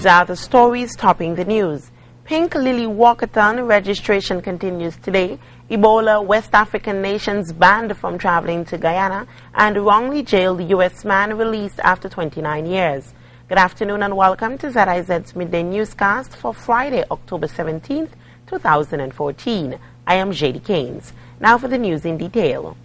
These are the stories topping the news. Pink Lily Walkathon registration continues today. Ebola West African nations banned from traveling to Guyana, and wrongly jailed U.S. man released after 29 years. Good afternoon and welcome to ZIZ's Midday newscast for Friday, October 17th, 2014. I am JD Keynes. Now for the news in detail.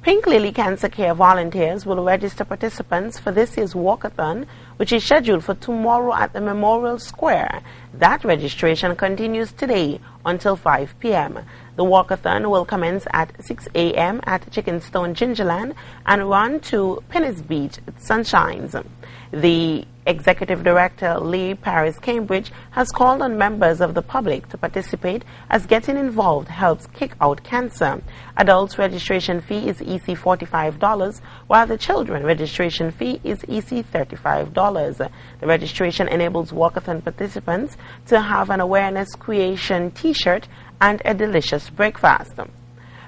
Pink Lily Cancer Care volunteers will register participants for this year's walkathon, which is scheduled for tomorrow at the Memorial Square. That registration continues today until 5 p.m. The walkathon will commence at 6 a.m. at Chickenstone Gingerland and run to Pennis Beach Sunshines. The Executive Director, Lee Paris Cambridge, has called on members of the public to participate as getting involved helps kick out cancer. Adults' registration fee is EC $45, while the children registration fee is EC $35. The registration enables walkathon participants to have an awareness creation T-shirt and a delicious breakfast.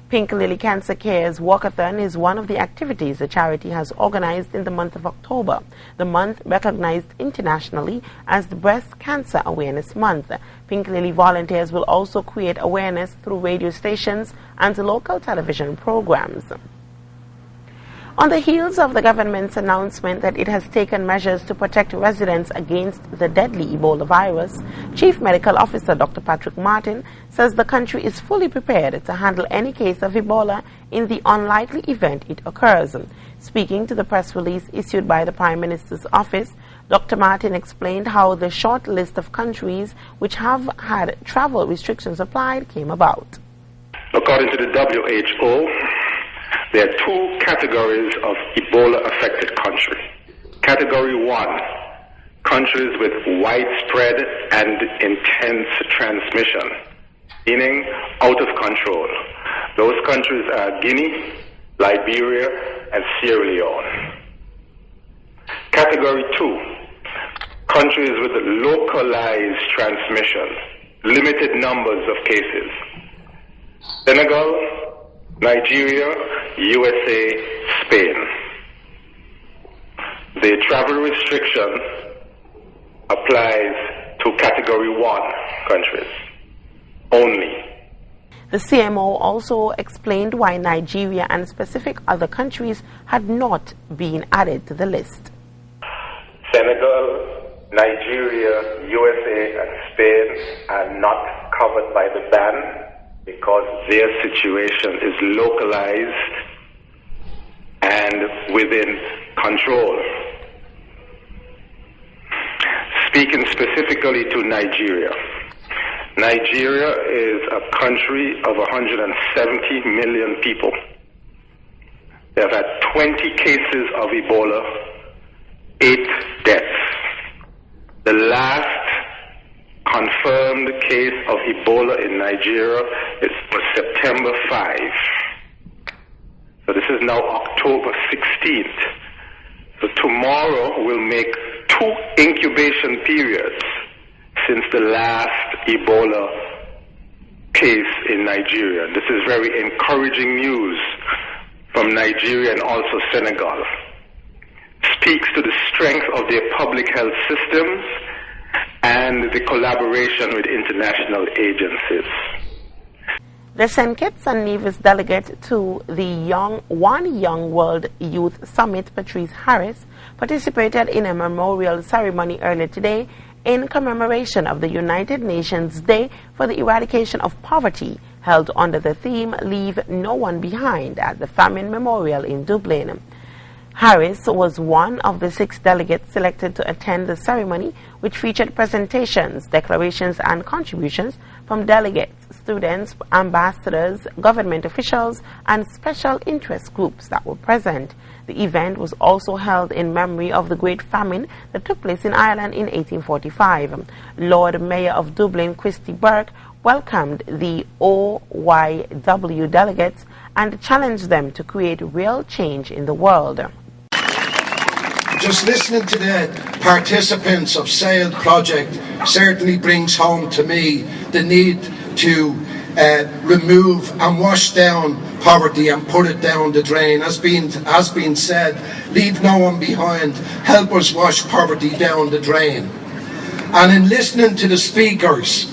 Pink Lily Cancer Care's Walkathon is one of the activities the charity has organized in the month of October, the month recognized internationally as the Breast Cancer Awareness Month. Pink Lily volunteers will also create awareness through radio stations and local television programs. On the heels of the government's announcement that it has taken measures to protect residents against the deadly Ebola virus, Chief Medical Officer Dr. Patrick Martin says the country is fully prepared to handle any case of Ebola in the unlikely event it occurs. Speaking to the press release issued by the Prime Minister's office, Dr. Martin explained how the short list of countries which have had travel restrictions applied came about. According to the WHO, there are two categories of Ebola-affected countries. Category 1, countries with widespread and intense transmission, meaning out of control. Those countries are Guinea, Liberia, and Sierra Leone. Category 2, countries with localized transmission, limited numbers of cases. Senegal, Nigeria, USA, Spain. The travel restriction applies to Category 1 countries only. The CMO also explained why Nigeria and specific other countries had not been added to the list. Senegal, Nigeria, USA, and Spain are not covered by the ban because their situation is localized and within control. Speaking specifically to Nigeria, Nigeria is a country of 170 million people. They have had 20 cases of Ebola, 8 deaths. The last confirmed case of Ebola in Nigeria is for September 5. So this is now October 16th. So tomorrow will make 2 incubation periods since the last Ebola case in Nigeria. This is very encouraging news from Nigeria and also Senegal. Speaks to the strength of their public health systems and the collaboration with international agencies. The St. Kitts and Nevis delegate to the One Young World Youth Summit, Patrice Harris, participated in a memorial ceremony earlier today in commemoration of the United Nations Day for the Eradication of Poverty, held under the theme Leave No One Behind at the Famine Memorial in Dublin. Harris was one of the 6 delegates selected to attend the ceremony, which featured presentations, declarations, and contributions from delegates, students, ambassadors, government officials, and special interest groups that were present. The event was also held in memory of the Great Famine that took place in Ireland in 1845. Lord Mayor of Dublin, Christy Burke, welcomed the OYW delegates and challenged them to create real change in the world. Just listening to the participants of SAIL project certainly brings home to me the need to remove and wash down poverty and put it down the drain. As been said, leave no one behind, help us wash poverty down the drain. And in listening to the speakers,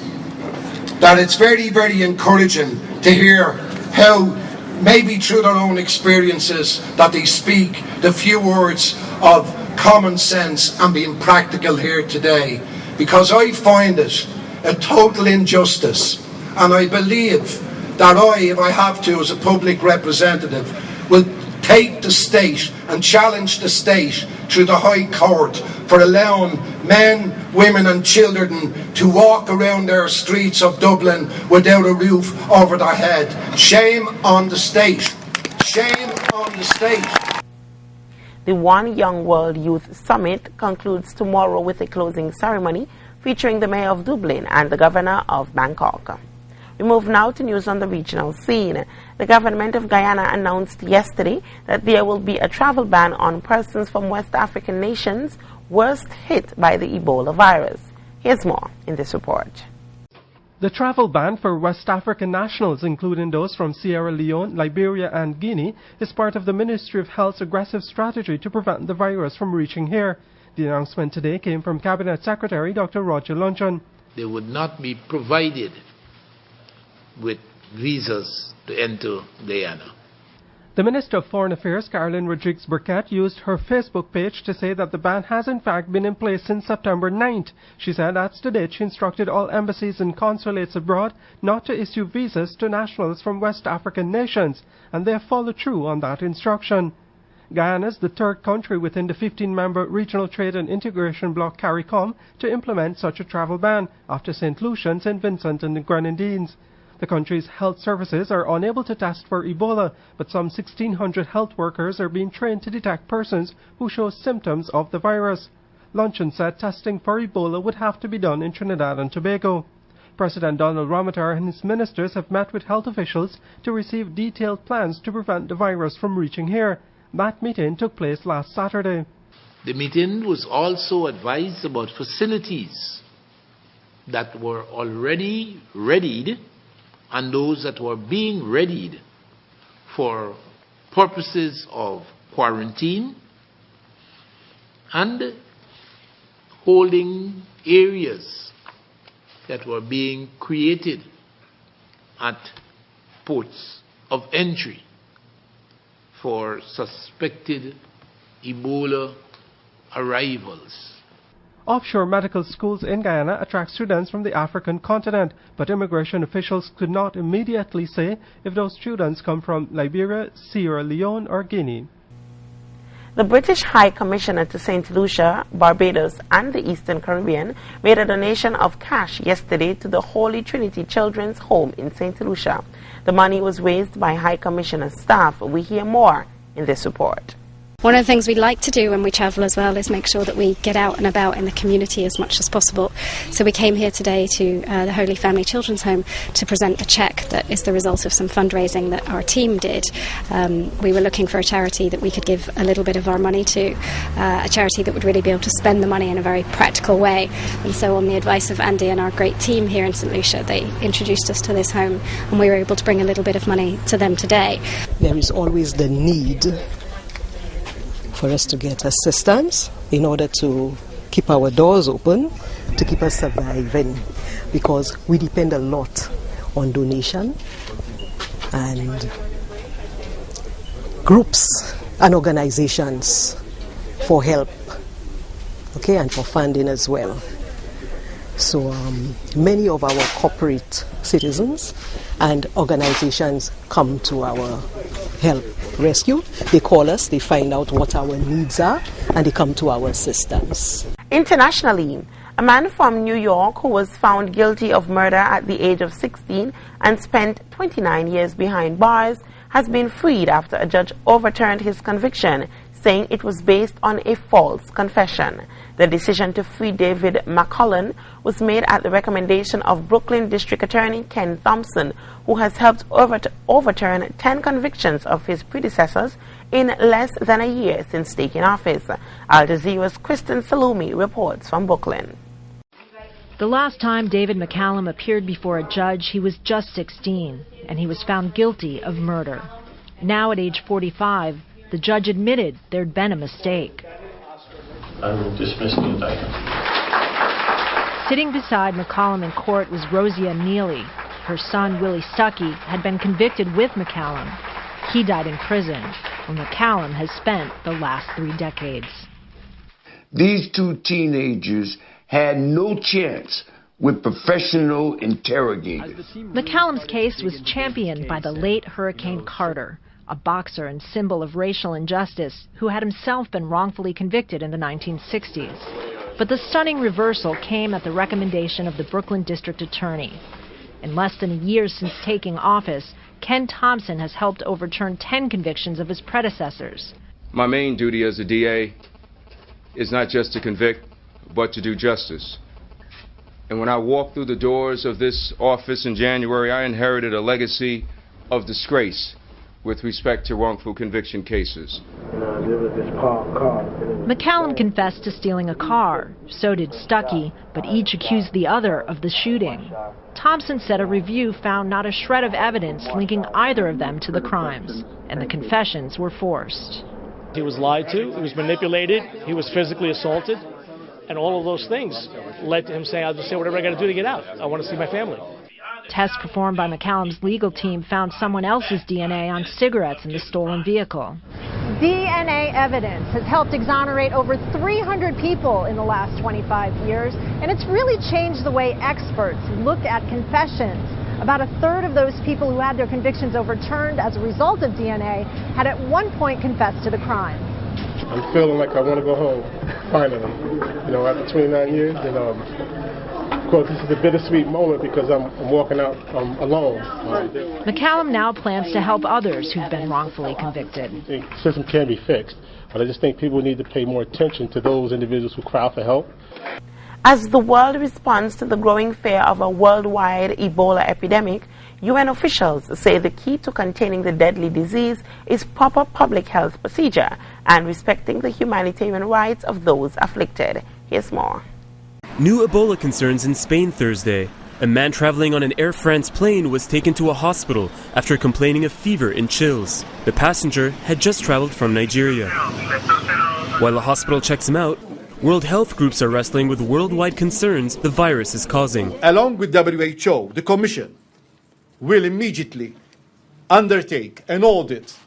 that it's very, very encouraging to hear how, maybe through their own experiences, that they speak the few words of common sense and being practical here today. Because I find it a total injustice, and I believe that if I have to, as a public representative, will take the state and challenge the state through the High Court for allowing men, women and children to walk around their streets of Dublin without a roof over their head. Shame on the state. Shame on the state. The One Young World Youth Summit concludes tomorrow with a closing ceremony featuring the Mayor of Dublin and the Governor of Bangkok. We move now to news on the regional scene. The government of Guyana announced yesterday that there will be a travel ban on persons from West African nations worst hit by the Ebola virus. Here's more in this report. The travel ban for West African nationals, including those from Sierra Leone, Liberia and Guinea, is part of the Ministry of Health's aggressive strategy to prevent the virus from reaching here. The announcement today came from Cabinet Secretary Dr. Roger Luncheon. They would not be provided with visas to enter Guyana. The Minister of Foreign Affairs, Caroline Rodriguez-Burkett, used her Facebook page to say that the ban has in fact been in place since September 9th. She said that's the date she instructed all embassies and consulates abroad not to issue visas to nationals from West African nations, and they have followed through on that instruction. Guyana is the third country within the 15-member Regional Trade and Integration Bloc CARICOM to implement such a travel ban after St. Lucia, St. Vincent and the Grenadines. The country's health services are unable to test for Ebola, but some 1,600 health workers are being trained to detect persons who show symptoms of the virus. Luncheon said testing for Ebola would have to be done in Trinidad and Tobago. President Donald Ramotar and his ministers have met with health officials to receive detailed plans to prevent the virus from reaching here. That meeting took place last Saturday. The meeting was also advised about facilities that were already readied and those that were being readied for purposes of quarantine and holding areas that were being created at ports of entry for suspected Ebola arrivals. Offshore medical schools in Guyana attract students from the African continent, but immigration officials could not immediately say if those students come from Liberia, Sierra Leone or Guinea. The British High Commissioner to St. Lucia, Barbados and the Eastern Caribbean made a donation of cash yesterday to the Holy Trinity Children's Home in St. Lucia. The money was raised by High Commissioner's staff. We hear more in this report. One of the things we like to do when we travel as well is make sure that we get out and about in the community as much as possible. So we came here today to the Holy Family Children's Home to present a cheque that is the result of some fundraising that our team did. We were looking for a charity that we could give a little bit of our money to, a charity that would really be able to spend the money in a very practical way. And so on the advice of Andy and our great team here in St. Lucia, they introduced us to this home and we were able to bring a little bit of money to them today. There is always the need for us to get assistance in order to keep our doors open, to keep us surviving, because we depend a lot on donation and groups and organizations for help, okay, and for funding as well. So many of our corporate citizens and organizations come to our help rescue. They call us, they find out what our needs are, and they come to our assistance. Internationally, a man from New York who was found guilty of murder at the age of 16 and spent 29 years behind bars has been freed after a judge overturned his conviction, saying it was based on a false confession. The decision to free David McCullen was made at the recommendation of Brooklyn District Attorney Ken Thompson, who has helped overturn 10 convictions of his predecessors in less than a year since taking office. Al Jazeera's Kristen Salumi reports from Brooklyn. The last time David McCallum appeared before a judge, he was just 16, and he was found guilty of murder. Now at age 45, the judge admitted there'd been a mistake. I will dismiss the indictment. Sitting beside McCallum in court was Rosia Neely. Her son, Willie Stuckey, had been convicted with McCallum. He died in prison, where McCallum has spent the last 3 decades. These 2 teenagers had no chance with professional interrogators. McCallum's case was championed by the late Hurricane Carter, a boxer and symbol of racial injustice who had himself been wrongfully convicted in the 1960s. But the stunning reversal came at the recommendation of the Brooklyn District Attorney. In less than a year since taking office, Ken Thompson has helped overturn 10 convictions of his predecessors. My main duty as a DA is not just to convict, but to do justice. And when I walked through the doors of this office in January, I inherited a legacy of disgrace with respect to wrongful conviction cases. McCallum confessed to stealing a car. So did Stuckey, but each accused the other of the shooting. Thompson said a review found not a shred of evidence linking either of them to the crimes, and the confessions were forced. He was lied to, he was manipulated, he was physically assaulted, and all of those things led to him saying, I'll just say whatever I got to do to get out. I want to see my family. Tests performed by McCallum's legal team found someone else's DNA on cigarettes in the stolen vehicle. DNA evidence has helped exonerate over 300 people in the last 25 years, and it's really changed the way experts look at confessions. About a third of those people who had their convictions overturned as a result of DNA had at one point confessed to the crime. I'm feeling like I want to go home, finally. After 29 years, of course, this is a bittersweet moment because I'm walking out alone. McCallum now plans to help others who've been wrongfully convicted. The system can be fixed, but I just think people need to pay more attention to those individuals who cry for help. As the world responds to the growing fear of a worldwide Ebola epidemic, UN officials say the key to containing the deadly disease is proper public health procedure and respecting the humanitarian rights of those afflicted. Here's more. New Ebola concerns in Spain Thursday. A man traveling on an Air France plane was taken to a hospital after complaining of fever and chills. The passenger had just traveled from Nigeria. While the hospital checks him out, World health groups are wrestling with worldwide concerns the virus is causing. Along with WHO, the Commission will immediately undertake an audit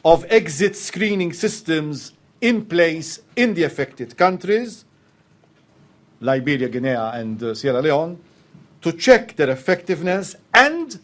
of exit screening systems in place in the affected countries, Liberia, Guinea, and Sierra Leone, to check their effectiveness and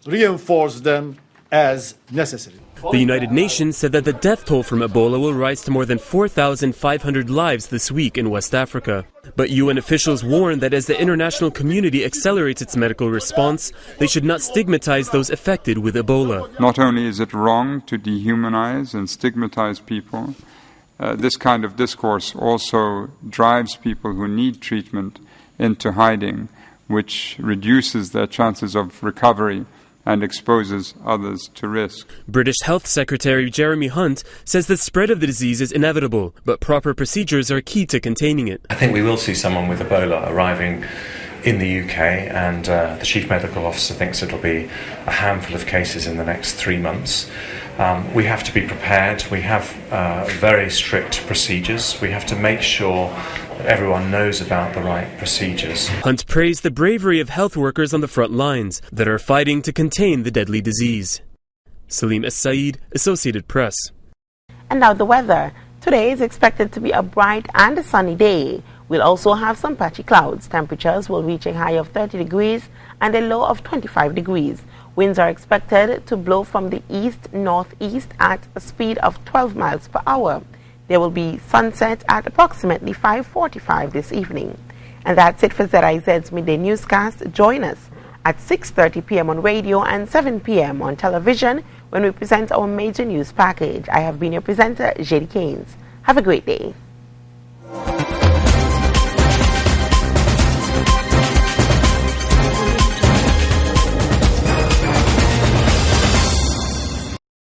reinforce them as necessary. The United Nations said that the death toll from Ebola will rise to more than 4,500 lives this week in West Africa. But UN officials warn that as the international community accelerates its medical response, they should not stigmatize those affected with Ebola. Not only is it wrong to dehumanize and stigmatize people, this kind of discourse also drives people who need treatment into hiding, which reduces their chances of recovery and exposes others to risk. British Health Secretary Jeremy Hunt says the spread of the disease is inevitable, but proper procedures are key to containing it. I think we will see someone with Ebola arriving in the UK, and the Chief Medical Officer thinks it'll be a handful of cases in the next 3 months. We have to be prepared. We have very strict procedures. We have to make sure everyone knows about the right procedures. Hunt praised the bravery of health workers on the front lines that are fighting to contain the deadly disease. Salim Es-Said, Associated Press. And now the weather. Today is expected to be a bright and a sunny day. We'll also have some patchy clouds. Temperatures will reach a high of 30 degrees and a low of 25 degrees. Winds are expected to blow from the east-northeast at a speed of 12 miles per hour. There will be sunset at approximately 5:45 this evening. And that's it for ZIZ's Midday Newscast. Join us at 6:30 p.m. on radio and 7 p.m. on television when we present our major news package. I have been your presenter, JD Keynes. Have a great day.